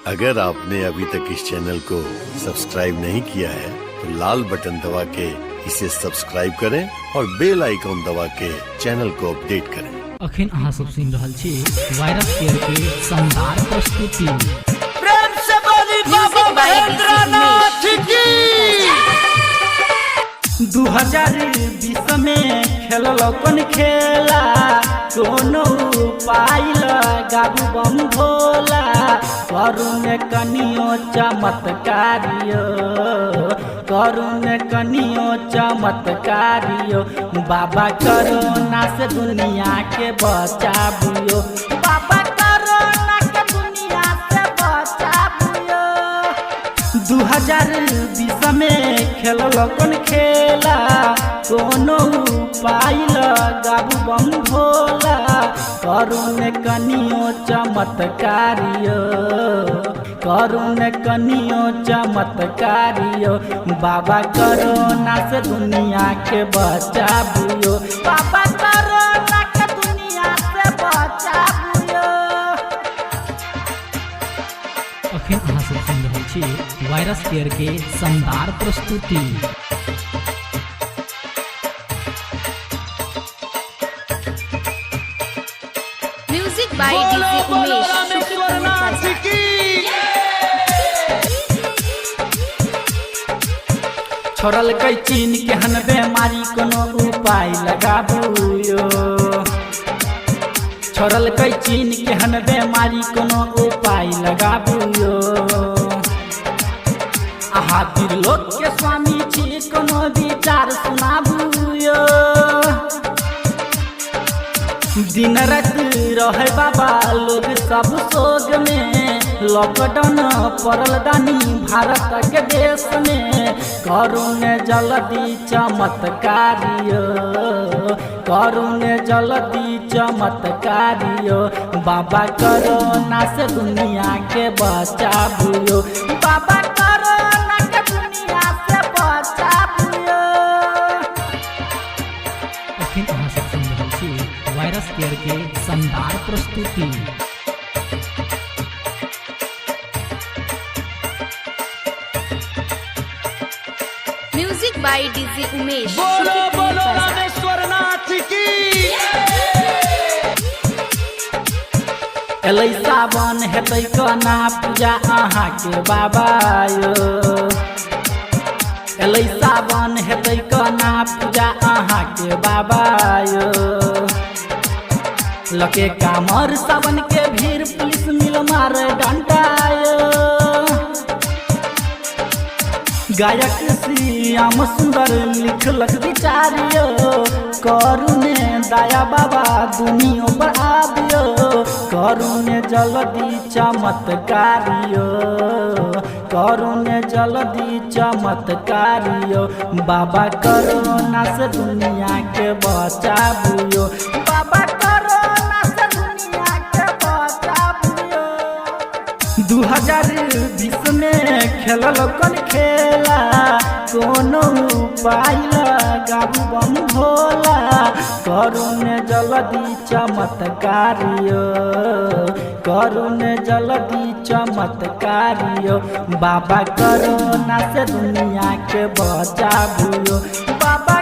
अगर आपने अभी तक इस चैनल को सब्सक्राइब नहीं किया है तो लाल बटन दबा के इसे सब्सक्राइब करें और बेल आइकन दबा के चैनल को अपडेट करें। अखन अहाँ सब सुन रहल छी वायरस केयर के शानदार प्रस्तुति। प्रेम से बोली बाबा महेंद्रनाथ की। 2020 में खेलल कौन खेला कोनो उपाय लगाबू बम भोला करुण कनियो चमत्कारियो करुण कनियो चमत्कारियो बाबा कोरोना से दुनिया के बचाबियो बाबा कोरोना के दुनिया से बचाबियो। 2020 में खेलल कौन खेला कोनो उपाय लगाबू बम भोला करुण कनियो चमत्कारियो करुण कनियो चमत्कारियो बाबा कोरोना से दुनिया के बचाबियो बाबा कोरोना के दुनिया से बचाबियो। अखन अहाँ सब सुन रहल छी वायरस केयर के शानदार प्रस्तुति। Music by DJ Umesh Rameshwarnath की। छोड़ल कई चीन के हन बेमारी कोनो उपाय लगाबू यो छोड़ल कई चीन के हन बेमारी कोनो उपाय लगाबू यो। आहा त्रिलोक के स्वामी छी कोनो विचार सुनाबू यो। दिन रात रहे बाबा लोग सब सोग में लॉकडाउन पड़ल दानी भारत के देश में करुण जल्दी चमत्कारियो करुण जल्दी चमत्कारियो बाबा कोरोना से दुनिया के बचाबियो बाबा कोरोना के दुनिया से बचाबियो। अखन अहाँ सब सुन रहल छी वायरस केयर के शानदार प्रस्तुति। Music by DJ Umesh. बोलो बोलो रामेश्वरनाथ की। एलै सावन हेतै कोना पूजा अहाँ के बाबा यो एलै सावन हेतै कोना पूजा अहाँ के बाबा यो। लके कामर सावन के भीड़ पुलिस मिल मार डंडा यो। गायक श्याम सुंदर लिखलक विचारियो करुणे दया बाबा दुनिया पर आबियो करुणे जल्दी चमत्कारियो करुणे जल्दी चमत्कारियो बाबा कोरोना से दुनिया के बचाबियो बाबा कोरोना से दुनिया के बचाबियो। 2020 में खेलल कौन खेला कोनो उपाय लगाबू बम भोला करुण जल्दी चमत्कारियो करुण जल्दी चमत्कारियो बाबा कोरोना से दुनिया के बचाबियो बाबा